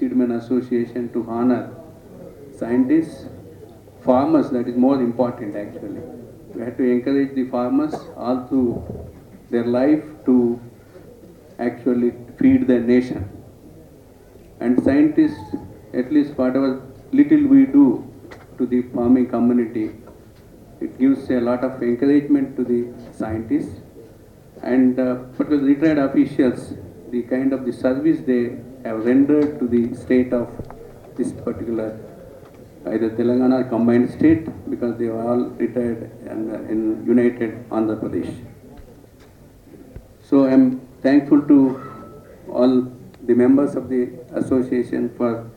Seedmen Association to honor scientists, farmers, that is more important actually. We have to encourage the farmers all through their life to actually feed the nation. And scientists, at least whatever little we do to the farming community, it gives a lot of encouragement to the scientists. And particularly retired officials, the kind of the service they have rendered to the state of this particular either Telangana or combined state, because they were all retired and in United Andhra Pradesh. So I am thankful to all the members of the association for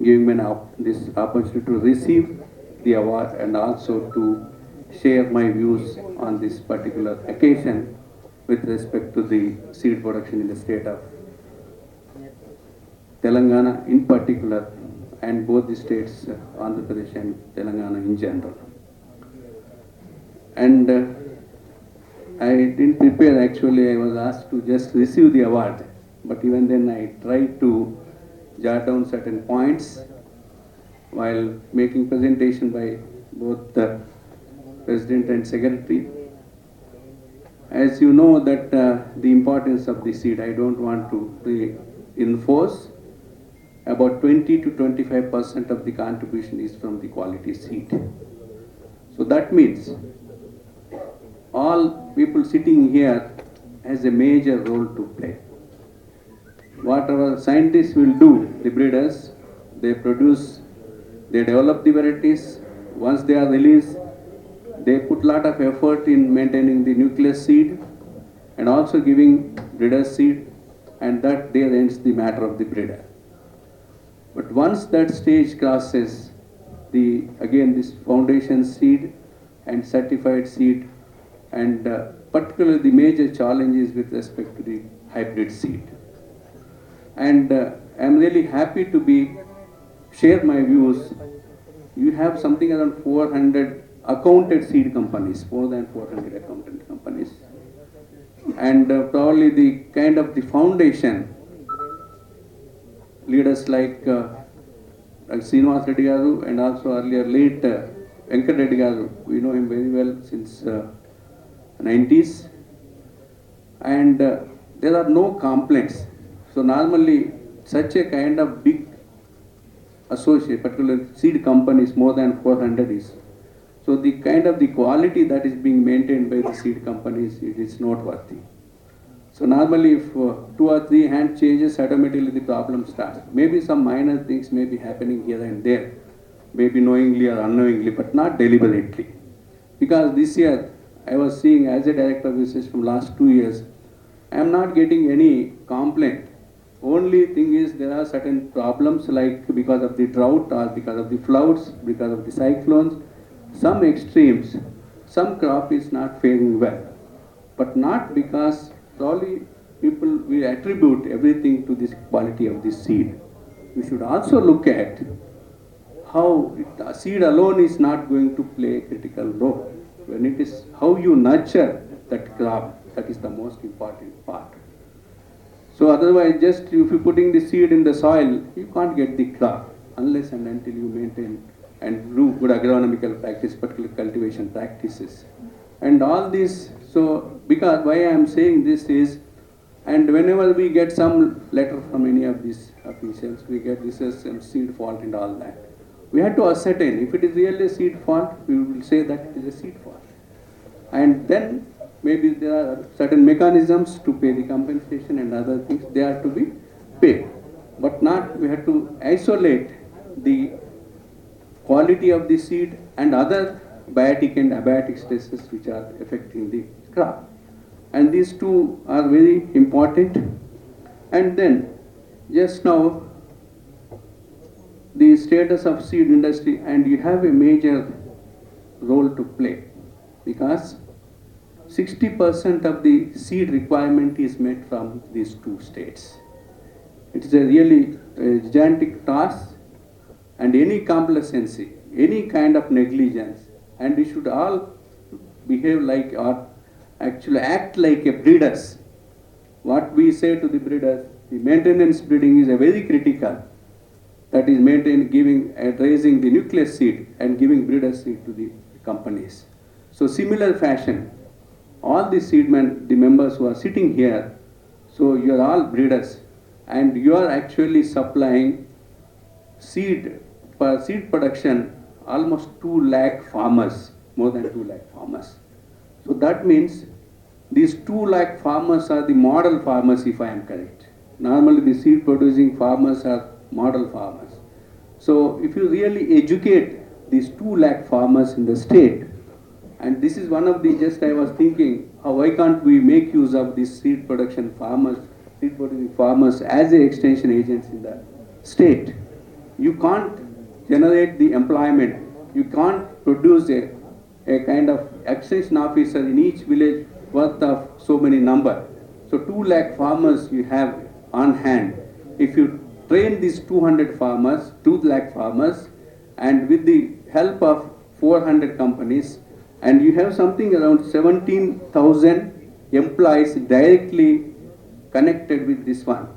giving me this opportunity to receive the award and also to share my views on this particular occasion with respect to the seed production in the state of Telangana in particular, and both the states, Andhra Pradesh and Telangana in general. And I didn't prepare actually, I was asked to just receive the award, but even then I tried to jot down certain points while making presentation by both the President and Secretary. As you know that the importance of the seed, I don't want to reinforce. About 20 to 25% of the contribution is from the quality seed. So that means all people sitting here has a major role to play. Whatever scientists will do, the breeders, they produce, they develop the varieties. Once they are released, they put a lot of effort in maintaining the nucleus seed and also giving breeder seed, and that there ends the matter of the breeder. But once that stage crosses, again this foundation seed and certified seed, and particularly the major challenges with respect to the hybrid seed. And I am really happy to share my views. You have something around 400 accounted seed companies, more than 400 accounted companies. And probably the kind of the foundation, leaders like Srinivas Reddy Garu and also earlier late Venkat Reddy Garu, we know him very well since 90s. And there are no complaints. So normally such a kind of big associate, particularly seed companies, more than 400 is. So the kind of the quality that is being maintained by the seed companies, it is noteworthy. So normally if 2 or 3 hand changes, automatically the problem starts. Maybe some minor things may be happening here and there, maybe knowingly or unknowingly, but not deliberately. Because this year, I was seeing as a director of research from last 2 years, I am not getting any complaint. Only thing is there are certain problems like because of the drought or because of the floods, because of the cyclones, some extremes, some crop is not faring well. But not because probably people will attribute everything to this quality of the seed. We should also look at how seed alone is not going to play a critical role. When it is how you nurture that crop, that is the most important part. So otherwise, just if you're putting the seed in the soil, you can't get the crop unless and until you maintain and do good agronomical practice, particularly cultivation practices. And all this, so because why I am saying this is, and whenever we get some letter from any of these officials, we get this as some seed fault and all that. We have to ascertain if it is really a seed fault, we will say that it is a seed fault. And then maybe there are certain mechanisms to pay the compensation and other things, they are to be paid. But not, we have to isolate the quality of the seed and other biotic and abiotic stresses which are affecting the crop. And these two are very important. And then, just now, the status of seed industry, and you have a major role to play because 60% of the seed requirement is met from these 2 states. It is a really gigantic task, and any complacency, any kind of negligence, and we should all behave like or actually act like a breeders. What we say to the breeders, the maintenance breeding is a very critical. that is maintaining, giving, raising the nucleus seed and giving breeder seed to the companies. So similar fashion, all the seedmen, the members who are sitting here, so you are all breeders and you are actually supplying seed, for seed production, almost 2 lakh farmers, more than 2 lakh farmers. So that means these 2 lakh farmers are the model farmers, if I am correct. Normally the seed producing farmers are model farmers. So if you really educate these 2 lakh farmers in the state, and this is one of the, just I was thinking, why can't we make use of these seed production farmers, seed producing farmers as a extension agents in the state. You can't generate the employment, you can't produce a kind of extension officer in each village worth of so many number. So 2 lakh farmers you have on hand. If you train these 200 farmers, 2 lakh farmers, and with the help of 400 companies, and you have something around 17,000 employees directly connected with this one.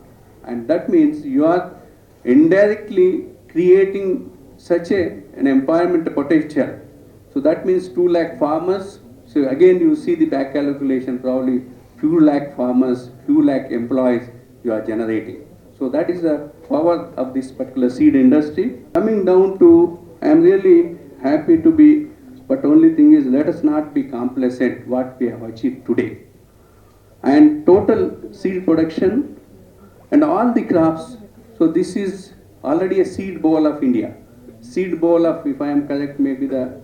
And that means you are indirectly creating such an employment potential. So that means 2 lakh farmers. So again you see the back calculation, probably few lakh farmers, few lakh employees you are generating. So that is the power of this particular seed industry. Coming down to, I am really happy to be, but only thing is, let us not be complacent what we have achieved today. And total seed production and all the crops, so this is already a seed bowl of India. Seed bowl of, if I am correct, maybe the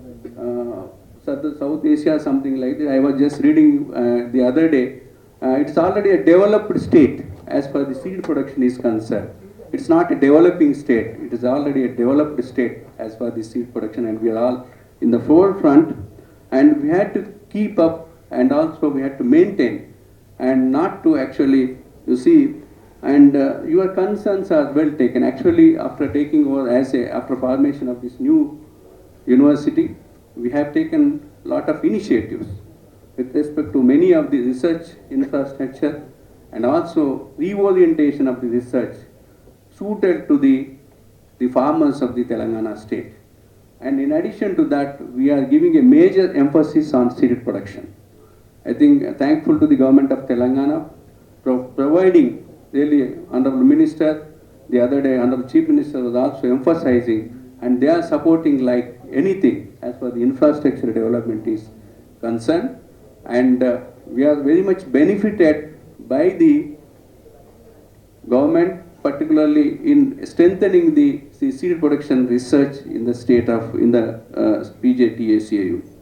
South Asia, something like that. I was just reading the other day. It's already a developed state as far as the seed production is concerned. It's not a developing state. It is already a developed state as far as the seed production, and we are all in the forefront, and we had to keep up, and also we had to maintain, and not to actually, you see, and your concerns are well taken. Actually, after taking over after formation of this new university, we have taken a lot of initiatives with respect to many of the research infrastructure and also reorientation of the research suited to the farmers of the Telangana state. And in addition to that, we are giving a major emphasis on seed production. I think thankful to the government of Telangana providing, really, Honorable Minister, the other day Honorable Chief Minister was also emphasizing, and they are supporting like anything as far as the infrastructure development is concerned. And we are very much benefited by the government, particularly in strengthening the seed production research in the state of, in the PJTS.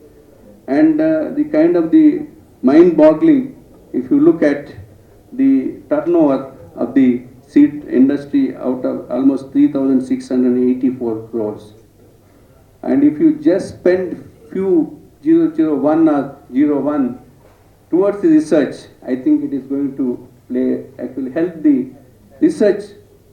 And the kind of the mind-boggling, if you look at the turnover of the seed industry out of almost 3,684 crores. And if you just spend few 001 or 01 towards the research, I think it is going to actually help the research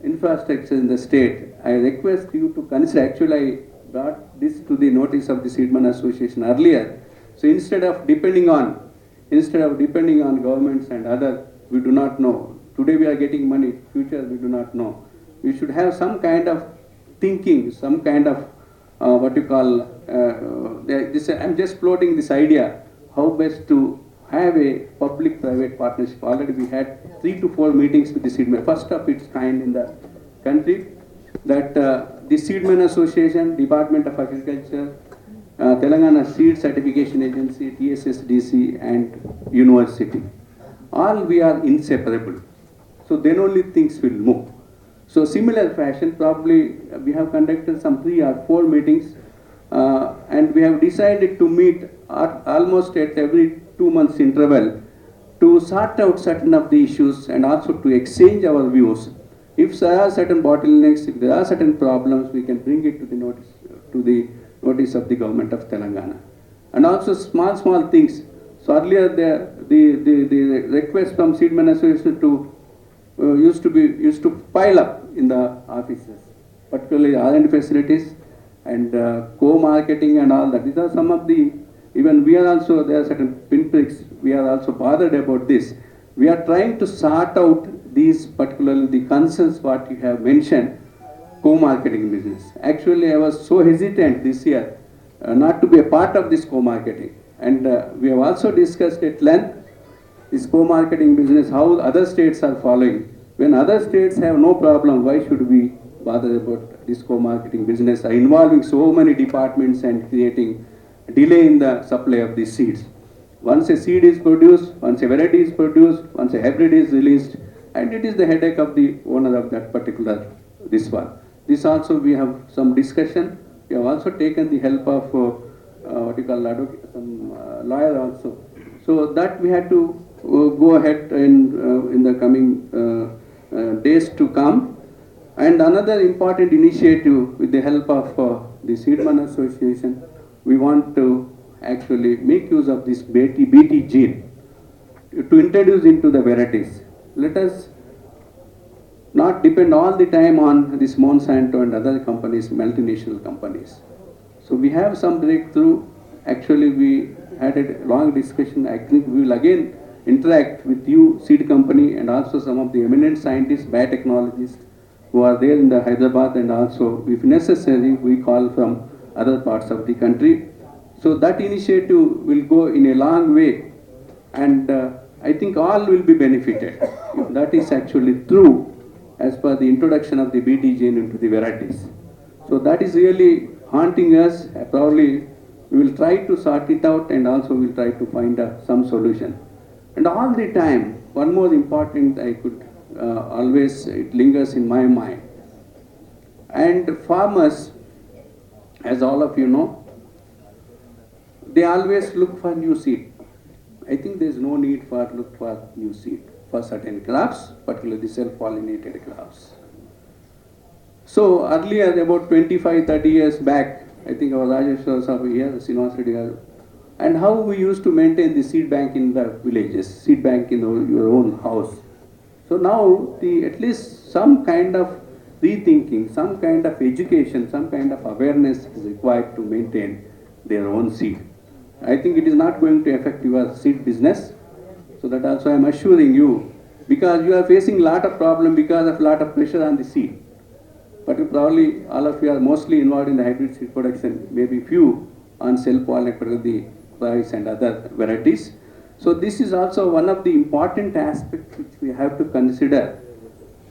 infrastructure in the state. I request you to consider, actually I brought this to the notice of the Seedman Association earlier. So instead of depending on governments and other, we do not know. Today we are getting money, future we do not know. We should have some kind of thinking, some kind of what you call, I'm just floating this idea, how best to have a public-private partnership. Already we had 3 to 4 meetings with the Seedmen, first of its kind in the country, that the Seedmen Association, Department of Agriculture, Telangana Seed Certification Agency, TSSDC, and University. All we are inseparable. So then only things will move. So similar fashion, probably we have conducted some 3 or 4 meetings, and we have decided to meet almost at every 2 months interval to sort out certain of the issues and also to exchange our views. If there are certain bottlenecks, if there are certain problems, we can bring it to the notice of the government of Telangana. And also small things. So earlier the request from Seedman Association to used to pile up in the offices, particularly R&D facilities and co-marketing and all that. These are some of the, even we are also, there are certain pinpricks, we are also bothered about this. We are trying to sort out these, particularly the concerns what you have mentioned. co-marketing business. Actually, I was so hesitant this year not to be a part of this co-marketing. And we have also discussed at length this co-marketing business, how other states are following. When other states have no problem, why should we bother about this co-marketing business involving so many departments and creating delay in the supply of these seeds? Once a seed is produced, once a variety is produced, once a hybrid is released, and it is the headache of the owner of that particular this one. This also we have some discussion. We have also taken the help of what you call lawyer also. So that we had to go ahead in the coming days to come. And another important initiative with the help of the Seedman Association, we want to actually make use of this BT gene to introduce into the varieties. Let us not depend all the time on this Monsanto and other companies, multinational companies. So we have some breakthrough. Actually, we had a long discussion. I think we will again interact with you, seed company, and also some of the eminent scientists, biotechnologists who are there in the Hyderabad, and also, if necessary, we call from other parts of the country. So that initiative will go in a long way, and I think all will be benefited. If that is actually true, as per the introduction of the BT gene into the varieties. So that is really haunting us. Probably we will try to sort it out, and also we will try to find some solution. And all the time, one more important, I could always, it lingers in my mind. And farmers, as all of you know, they always look for new seed. I think there is no need for look for new seed for certain crops, particularly self-pollinated crops. So earlier, about 25, 30 years back, I think our Rajesh was here, Srinivas Reddy garu, and how we used to maintain the seed bank in the villages, seed bank in your own house. So now, at least some kind of rethinking, some kind of education, some kind of awareness is required to maintain their own seed. I think it is not going to affect your seed business. So that also I am assuring you, because you are facing a lot of problem because of lot of pressure on the seed. But you probably, all of you are mostly involved in the hybrid seed production, maybe few on self-pollinated, the rice and other varieties. So this is also one of the important aspects which we have to consider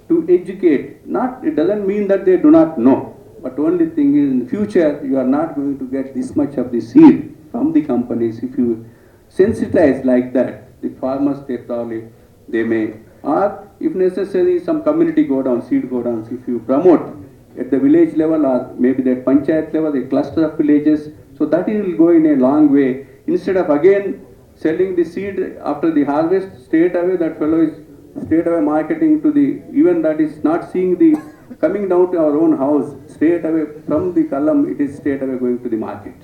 to educate. It doesn't mean that they do not know, but only thing is in the future you are not going to get this much of the seed from the companies. If you sensitize like that, the farmers, they may, or if necessary, some community go down, seed go down. If you promote at the village level or maybe the panchayat level, a cluster of villages, so that will go in a long way. Instead of again selling the seed after the harvest, straight away that fellow is straight away marketing to the, even that is not seeing the, coming down to our own house, straight away from the column, it is straight away going to the market.